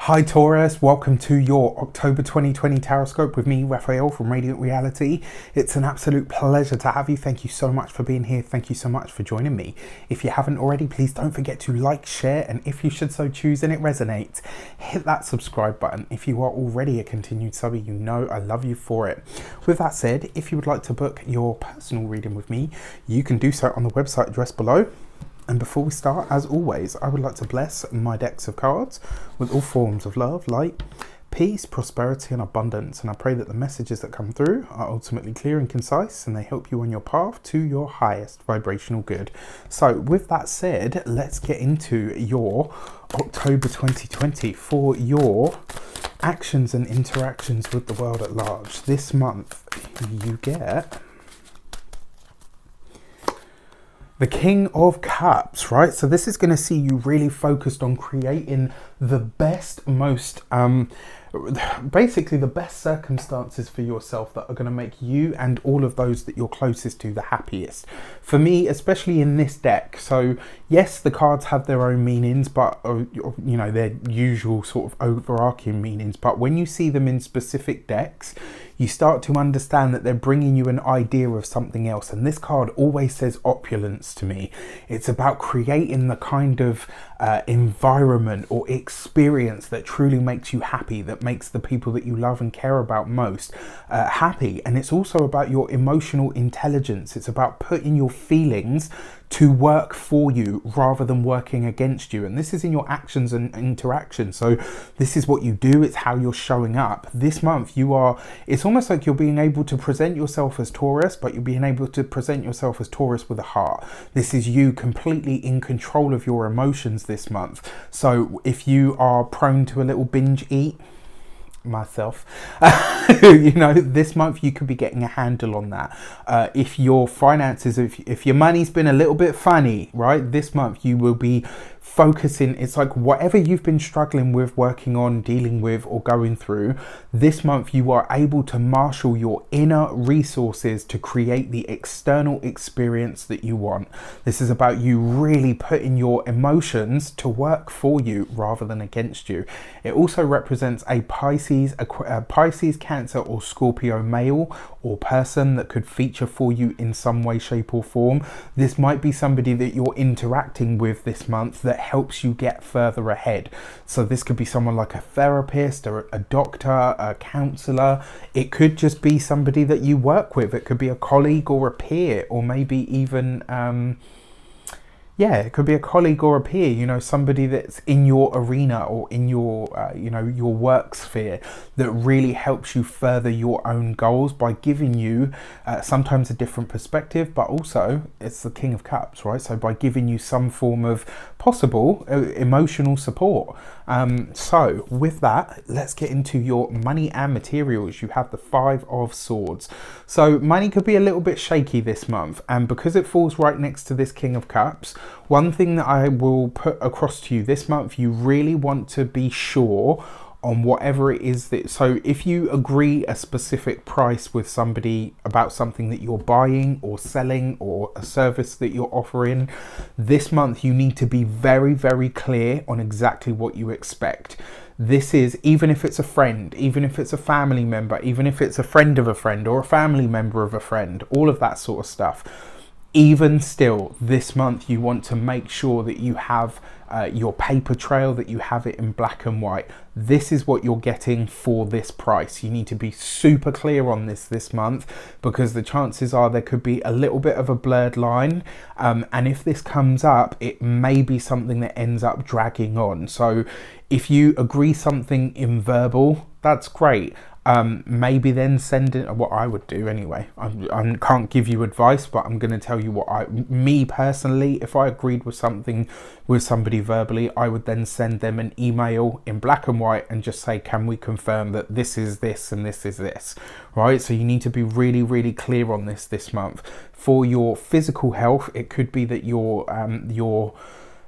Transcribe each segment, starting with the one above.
Hi Taurus, welcome to your October 2020 Taroscope with me, Raphael from Reydiant Reality. It's an absolute pleasure to have you. Thank you so much for being here. Thank you so much for joining me. If you haven't already, please don't forget to like, share, and if you should so choose and it resonates, hit that subscribe button. If you are already a continued subby, you know I love you for it. With that said, if you would like to book your personal reading with me, you can do so on the website address below. And before we start, as always, I would like to bless my decks of cards with all forms of love, light, peace, prosperity, and abundance. And I pray that the messages that come through are ultimately clear and concise, and they help you on your path to your highest vibrational good. So with that said, let's get into your October 2020 for your actions and interactions with the world at large. This month, you get the King of Cups, right? So this is going to see you really focused on creating the best, basically the best circumstances for yourself that are going to make you and all of those that you're closest to the happiest. For me, especially in this deck, so yes, the cards have their own meanings, but you know, their usual sort of overarching meanings. But when you see them in specific decks, you start to understand that they're bringing you an idea of something else. And this card always says opulence to me. It's about creating the kind of environment or experience that truly makes you happy, that makes the people that you love and care about most happy. And it's also about your emotional intelligence. It's about putting your feelings to work for you rather than working against you. And this is in your actions and interactions. So this is what you do. It's how you're showing up. This month it's almost like you're being able to present yourself as Taurus, but you're being able to present yourself as Taurus with a heart. This is you completely in control of your emotions this month. So if you are prone to a little binge eat, myself, you know, this month you could be getting a handle on that. If your finances, if your money's been a little bit funny, right, this month you will be focusing. It's like whatever you've been struggling with, working on, dealing with, or going through, this month you are able to marshal your inner resources to create the external experience that you want. This is about you really putting your emotions to work for you rather than against you. It also represents a Pisces, Cancer, or Scorpio male or person that could feature for you in some way, shape, or form. This might be somebody that you're interacting with this month that helps you get further ahead. So this could be someone like a therapist or a doctor, a counselor. It could just be somebody that you work with. It could be a colleague or a peer, or maybe even it could be a colleague or a peer, you know, somebody that's in your arena or in your, you know, your work sphere that really helps you further your own goals by giving you sometimes a different perspective, but also it's the King of Cups, right? So by giving you some form of possible emotional support. So with that, let's get into your money and materials. You have the Five of Swords. So money could be a little bit shaky this month, and because it falls right next to this King of Cups, one thing that I will put across to you this month, you really want to be sure on whatever it is that, so if you agree a specific price with somebody about something that you're buying or selling or a service that you're offering, this month you need to be very, very clear on exactly what you expect. This is, even if it's a friend, even if it's a family member, even if it's a friend of a friend or a family member of a friend, all of that sort of stuff. Even still, this month you want to make sure that you have your paper trail, that you have it in black and white. This is what you're getting for this price. You need to be super clear on this month, because the chances are there could be a little bit of a blurred line, and if this comes up, it may be something that ends up dragging on. So if you agree something in verbal, that's great. Maybe then send it, what I would do anyway. I can't give you advice, but I'm going to tell you what me personally, if I agreed with something with somebody verbally, I would then send them an email in black and white and just say, can we confirm that this is this and this is this, right? So you need to be really, really clear on this month. For your physical health, it could be that your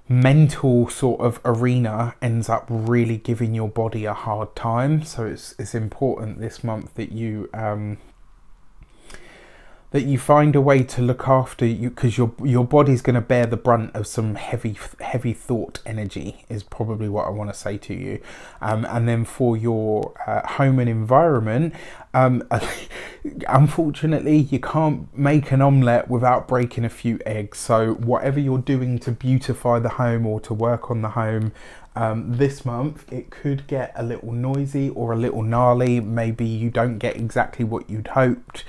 mental sort of arena ends up really giving your body a hard time. So it's important this month that you that you find a way to look after you, because your body's going to bear the brunt of some heavy thought energy, is probably what I want to say to you. And then for your home and environment, unfortunately you can't make an omelette without breaking a few eggs. So whatever you're doing to beautify the home or to work on the home this month, it could get a little noisy or a little gnarly. Maybe you don't get exactly what you'd hoped.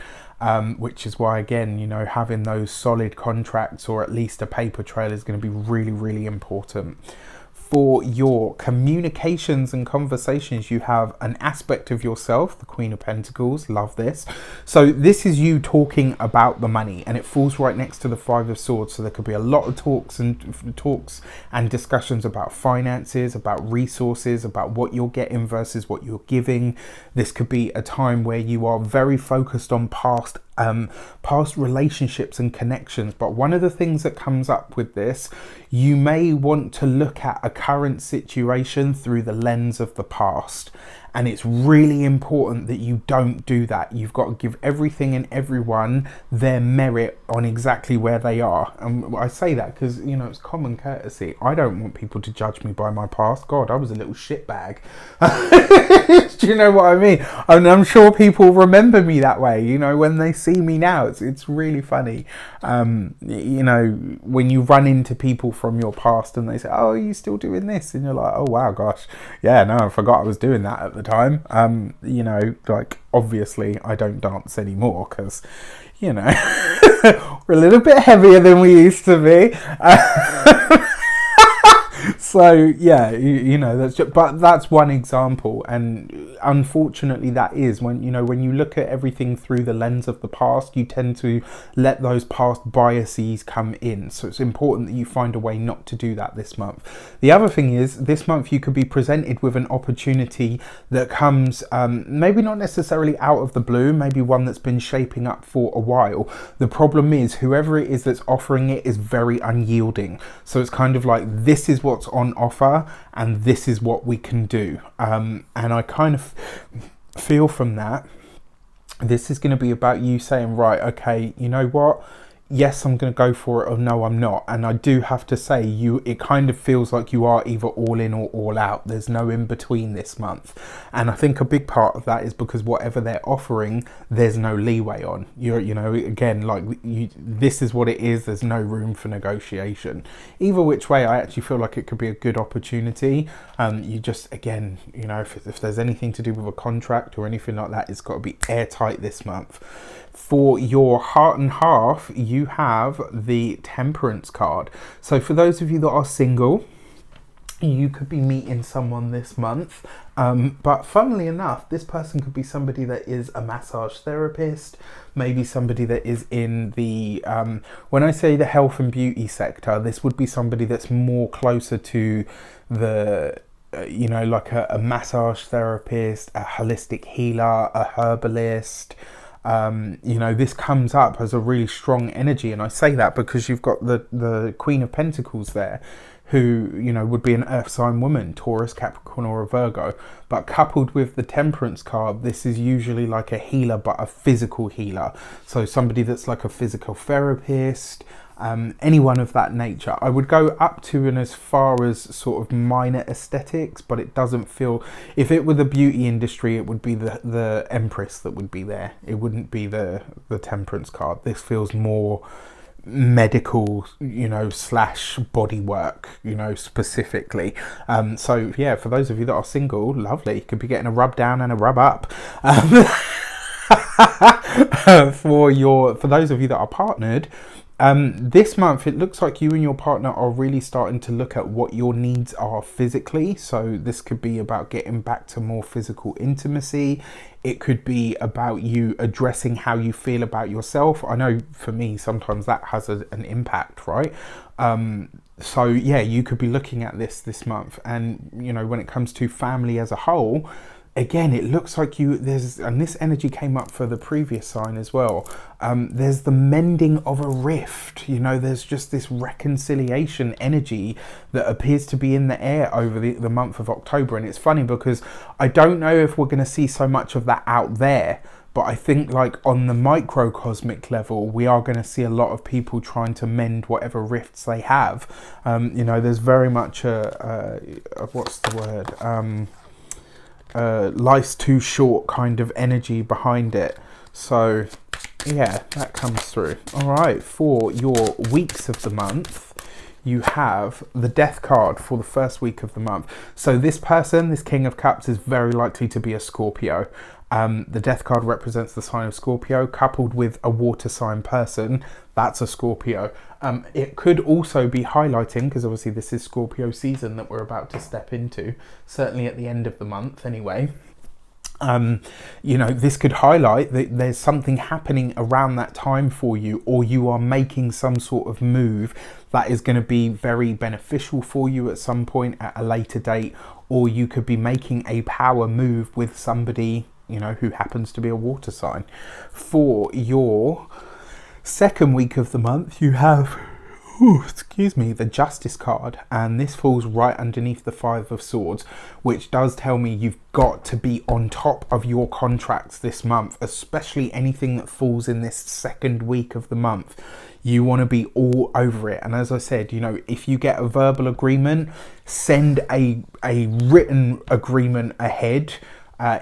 Which is why, again, you know, having those solid contracts or at least a paper trail is going to be really, really important. For your communications and conversations, you have an aspect of yourself, the Queen of Pentacles. Love this. So this is you talking about the money, and it falls right next to the Five of Swords. So there could be a lot of talks and discussions about finances, about resources, about what you're getting versus what you're giving. This could be a time where you are very focused on past relationships and connections. But one of the things that comes up with this, you may want to look at a current situation through the lens of the past. And it's really important that you don't do that. You've got to give everything and everyone their merit on exactly where they are. And I say that because, you know, it's common courtesy. I don't want people to judge me by my past. God, I was a little shitbag. Do you know what I mean? And I'm sure people remember me that way, you know, when they see me now. It's really funny. You know, when you run into people from your past and they say, oh, are you still doing this? And you're like, oh, wow, gosh. Yeah, no, I forgot I was doing that at the time. You know, like, obviously I don't dance anymore because, you know, we're a little bit heavier than we used to be. So yeah, you know, that's one example. And unfortunately that is when, you know, when you look at everything through the lens of the past, you tend to let those past biases come in. So it's important that you find a way not to do that this month. The other thing is, this month you could be presented with an opportunity that comes maybe not necessarily out of the blue, maybe one that's been shaping up for a while. The problem is, whoever it is that's offering it is very unyielding. So it's kind of like, this is what's on offer and this is what we can do. And I kind of feel from that, this is going to be about you saying, right, okay, you know what? Yes, I'm going to go for it, or no, I'm not. And I do have to say, it kind of feels like you are either all in or all out. There's no in between this month. And I think a big part of that is because whatever they're offering, there's no leeway on. You know, again, like, this is what it is. There's no room for negotiation. Either which way, I actually feel like it could be a good opportunity. You just, again, you know, if there's anything to do with a contract or anything like that, it's got to be airtight this month. For your heart and half, you have the Temperance card. So for those of you that are single, you could be meeting someone this month. But funnily enough, this person could be somebody that is a massage therapist, maybe somebody that is in the, when I say the health and beauty sector, this would be somebody that's more closer to the, you know, like a massage therapist, a holistic healer, a herbalist. You know, this comes up as a really strong energy, and I say that because you've got the Queen of Pentacles there, who, you know, would be an earth sign woman, Taurus, Capricorn or a Virgo. But coupled with the Temperance card, this is usually like a healer, but a physical healer. So somebody that's like a physical therapist, anyone of that nature. I would go up to and as far as sort of minor aesthetics, but it doesn't feel, if it were the beauty industry, it would be the Empress that would be there. It wouldn't be the Temperance card. This feels more medical, you know, slash body work, you know, specifically. So yeah, for those of you that are single, lovely. You could be getting a rub down and a rub up. For those of you that are partnered, this month it looks like you and your partner are really starting to look at what your needs are physically. So this could be about getting back to more physical intimacy. It could be about you addressing how you feel about yourself. I know for me, sometimes that has an impact, right? So yeah, you could be looking at this month. And, you know, when it comes to family as a whole, again, it looks like and this energy came up for the previous sign as well. There's the mending of a rift. You know, there's just this reconciliation energy that appears to be in the air over the month of October. And it's funny because I don't know if we're going to see so much of that out there, But I think like on the microcosmic level, we are going to see a lot of people trying to mend whatever rifts they have. You know, there's very much what's the word? Life's too short kind of energy behind it. So yeah, that comes through. All right, for your weeks of the month, you have the Death card for the first week of the month. So this person, this King of Cups, is very likely to be a Scorpio. The Death card represents the sign of Scorpio, coupled with a water sign person. That's a Scorpio. It could also be highlighting, because obviously this is Scorpio season that we're about to step into, certainly at the end of the month anyway. You know, this could highlight that there's something happening around that time for you, or you are making some sort of move that is going to be very beneficial for you at some point at a later date, or you could be making a power move with somebody, you know, who happens to be a water sign. For your second week of the month, you have the Justice card, and this falls right underneath the Five of Swords, which does tell me you've got to be on top of your contracts this month, especially anything that falls in this second week of the month. You want to be all over it. And as I said, you know, if you get a verbal agreement, send a written agreement ahead,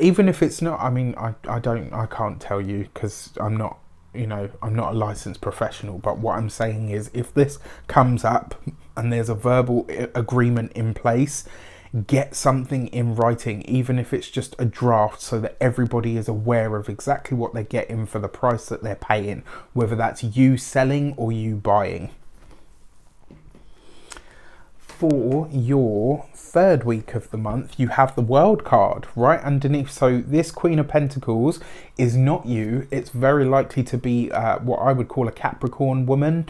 even if it's not, I mean, I can't tell you because I'm not, you know, I'm not a licensed professional, but what I'm saying is if this comes up and there's a verbal agreement in place, get something in writing, even if it's just a draft, so that everybody is aware of exactly what they're getting for the price that they're paying, whether that's you selling or you buying. For your third week of the month, you have the World card right underneath. So this Queen of Pentacles is not you. It's very likely to be what I would call a Capricorn woman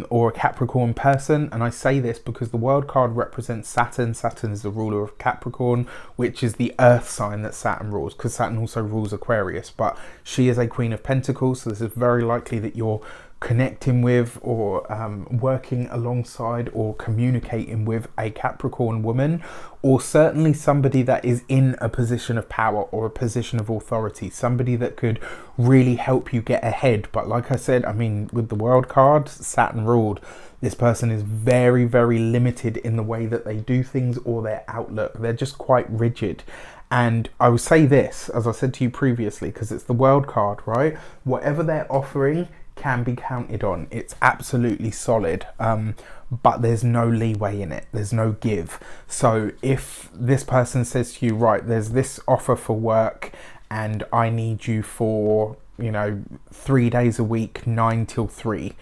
or a Capricorn person. And I say this because the World card represents Saturn. Saturn is the ruler of Capricorn, which is the earth sign that Saturn rules, because Saturn also rules Aquarius. But she is a Queen of Pentacles, so this is very likely that you're connecting with or working alongside or communicating with a Capricorn woman, or certainly somebody that is in a position of power or a position of authority, somebody that could really help you get ahead. But like I said, I mean, with the World card, Saturn ruled. This person is very, very limited in the way that they do things or their outlook. They're just quite rigid. And I will say this, as I said to you previously, because it's the World card, right? Whatever they're offering can be counted on. It's absolutely solid, but there's no leeway in it. There's no give. So if this person says to you, right, there's this offer for work and I need you for, you know, 3 days a week, 9 till 3,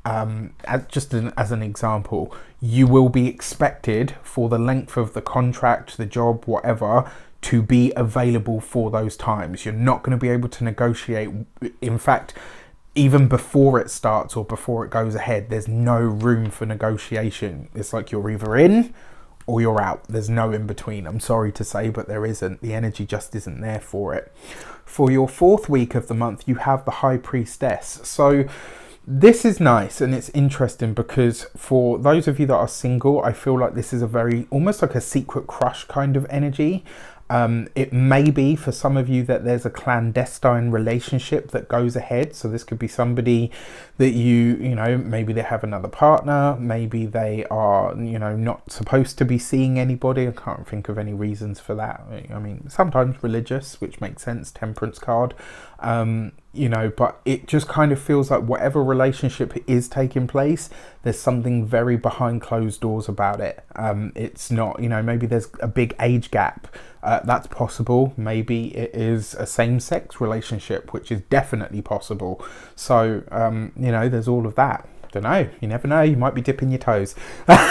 as an example, you will be expected for the length of the contract, the job, whatever, to be available for those times. You're not going to be able to negotiate. In fact, even before it starts or before it goes ahead, there's no room for negotiation. It's like you're either in or you're out. There's no in between. I'm sorry to say, but there isn't. The energy just isn't there for it. For your fourth week of the month, you have the High Priestess. So this is nice and it's interesting because for those of you that are single, I feel like this is a very, almost like a secret crush kind of energy. It may be for some of you that there's a clandestine relationship that goes ahead. So this could be somebody that you know, maybe they have another partner, maybe they are, you know, not supposed to be seeing anybody. I can't think of any reasons for that. I mean, sometimes religious, which makes sense, Temperance card, you know, but it just kind of feels like whatever relationship is taking place, there's something very behind closed doors about it. It's not, you know, maybe there's a big age gap. That's possible. Maybe it is a same-sex relationship, which is definitely possible. So, you know, there's all of that. Don't know. You never know. You might be dipping your toes. I'm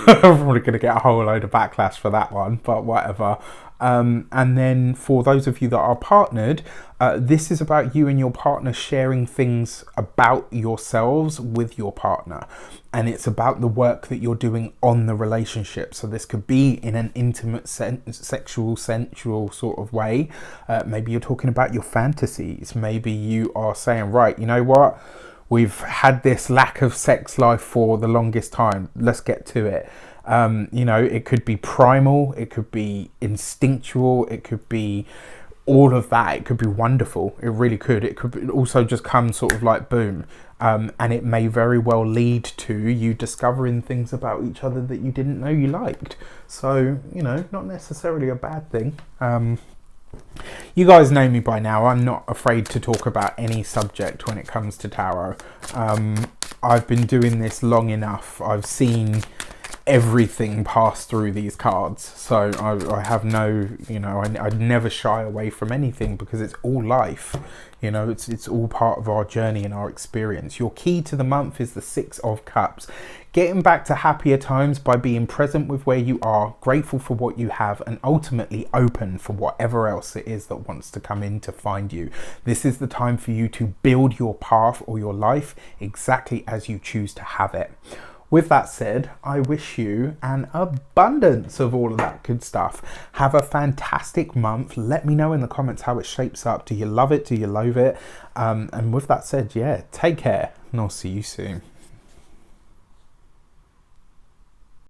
probably going to get a whole load of backlash for that one, but whatever. And then for those of you that are partnered, this is about you and your partner sharing things about yourselves with your partner. And it's about the work that you're doing on the relationship. So this could be in an intimate, sexual, sensual sort of way. Maybe you're talking about your fantasies. Maybe you are saying, right, you know what? We've had this lack of sex life for the longest time. Let's get to it. You know, it could be primal, it could be instinctual, it could be all of that. It could be wonderful. It really could. It could also just come sort of like boom. And it may very well lead to you discovering things about each other that you didn't know you liked. So, you know, not necessarily a bad thing. You guys know me by now. I'm not afraid to talk about any subject when it comes to tarot. I've been doing this long enough. I've seen everything pass through these cards, so I have no, you know, I'd never shy away from anything, because it's all life, you know, it's all part of our journey and our experience. Your key to the month is the 6 of Cups, getting back to happier times by being present with where you are, grateful for what you have, and ultimately open for whatever else it is that wants to come in to find you. This is the time for you to build your path or your life exactly as you choose to have it. With that said, I wish you an abundance of all of that good stuff. Have a fantastic month. Let me know in the comments how it shapes up. Do you love it? Do you loathe it? And with that said, yeah, take care, and I'll see you soon.